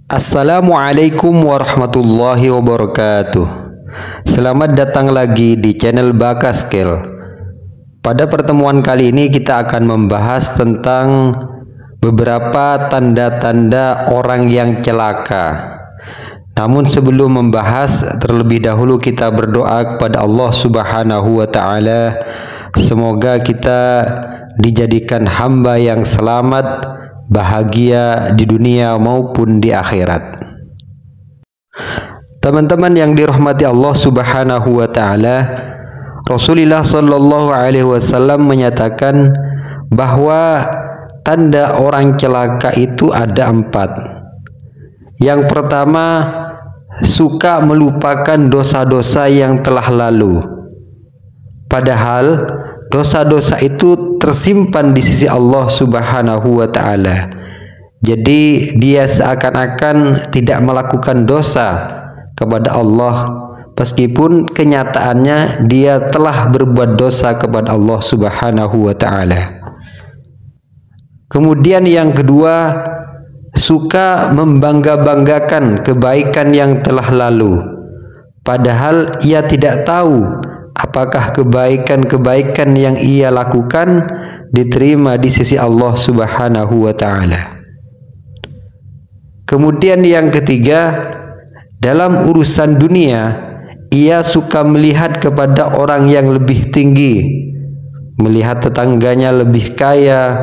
Assalamualaikum warahmatullahi wabarakatuh. Selamat datang lagi di channel Bakaskel. Pada pertemuan kali ini kita akan membahas tentang beberapa tanda-tanda orang yang celaka. Namun sebelum membahas, terlebih dahulu kita berdoa kepada Allah Subhanahu wa taala, semoga kita dijadikan hamba yang selamat, bahagia di dunia maupun di akhirat. Teman-teman yang dirahmati Allah Subhanahu wa taala, Rasulullah sallallahu alaihi wasallam menyatakan bahwa tanda orang celaka itu ada 4. Yang pertama, suka melupakan dosa-dosa yang telah lalu. Padahal dosa-dosa itu tersimpan di sisi Allah Subhanahu wa taala. Jadi dia seakan-akan tidak melakukan dosa kepada Allah, meskipun kenyataannya dia telah berbuat dosa kepada Allah Subhanahu wa taala. Kemudian yang kedua, suka membangga-banggakan kebaikan yang telah lalu, padahal ia tidak tahu apakah kebaikan-kebaikan yang ia lakukan diterima di sisi Allah Subhanahu wa taala. Kemudian yang ketiga, dalam urusan dunia ia suka melihat kepada orang yang lebih tinggi, melihat tetangganya lebih kaya,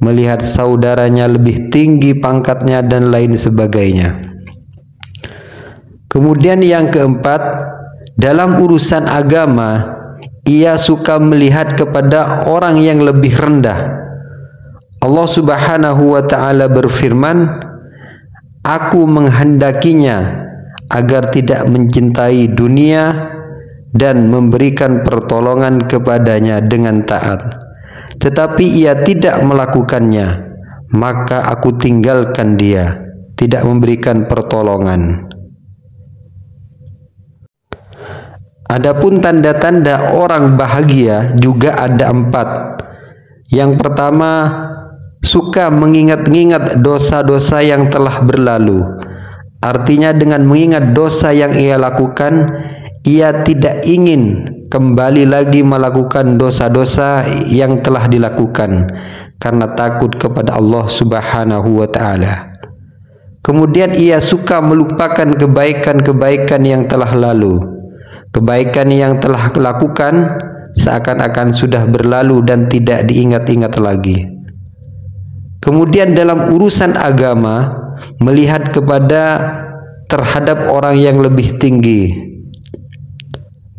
melihat saudaranya lebih tinggi pangkatnya dan lain sebagainya. Kemudian yang keempat, dalam urusan agama ia suka melihat kepada orang yang lebih rendah. Allah Subhanahu wa taala berfirman, "Aku menghendakinya agar tidak mencintai dunia dan memberikan pertolongan kepadanya dengan taat. Tetapi ia tidak melakukannya, maka aku tinggalkan dia, tidak memberikan pertolongan." Adapun tanda-tanda orang bahagia juga ada 4. Yang pertama, suka mengingat-ingat dosa-dosa yang telah berlalu. Artinya dengan mengingat dosa yang ia lakukan, ia tidak ingin kembali lagi melakukan dosa-dosa yang telah dilakukan karena takut kepada Allah Subhanahu wa taala. Kemudian ia suka melupakan kebaikan-kebaikan yang telah lalu. Kebaikan yang telah dilakukan seakan-akan sudah berlalu dan tidak diingat-ingat lagi. Kemudian dalam urusan agama, melihat kepada terhadap orang yang lebih tinggi.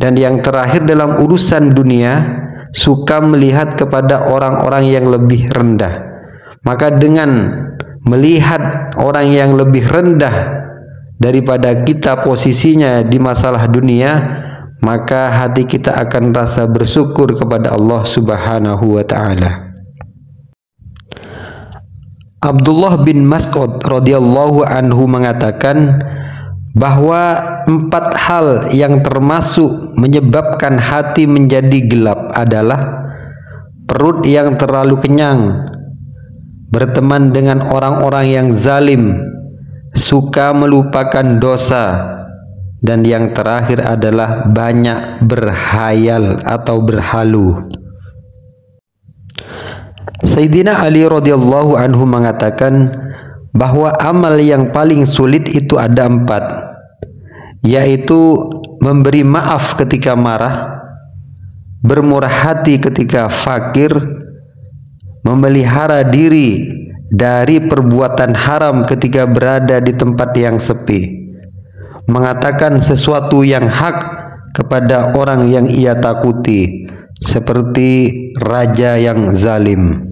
Dan yang terakhir dalam urusan dunia, suka melihat kepada orang-orang yang lebih rendah. Maka dengan melihat orang yang lebih rendah daripada kita posisinya di masalah dunia, maka hati kita akan rasa bersyukur kepada Allah Subhanahu wa taala. Abdullah bin Mas'ud radhiyallahu anhu mengatakan bahwa 4 hal yang termasuk menyebabkan hati menjadi gelap adalah perut yang terlalu kenyang, berteman dengan orang-orang yang zalim, suka melupakan dosa, dan yang terakhir adalah banyak berhayal atau berhalu. Sayyidina Ali radhiyallahu anhu mengatakan bahwa amal yang paling sulit itu ada 4, yaitu memberi maaf ketika marah, bermurah hati ketika fakir, memelihara diri dari perbuatan haram ketika berada di tempat yang sepi, mengatakan sesuatu yang hak kepada orang yang ia takuti, seperti raja yang zalim.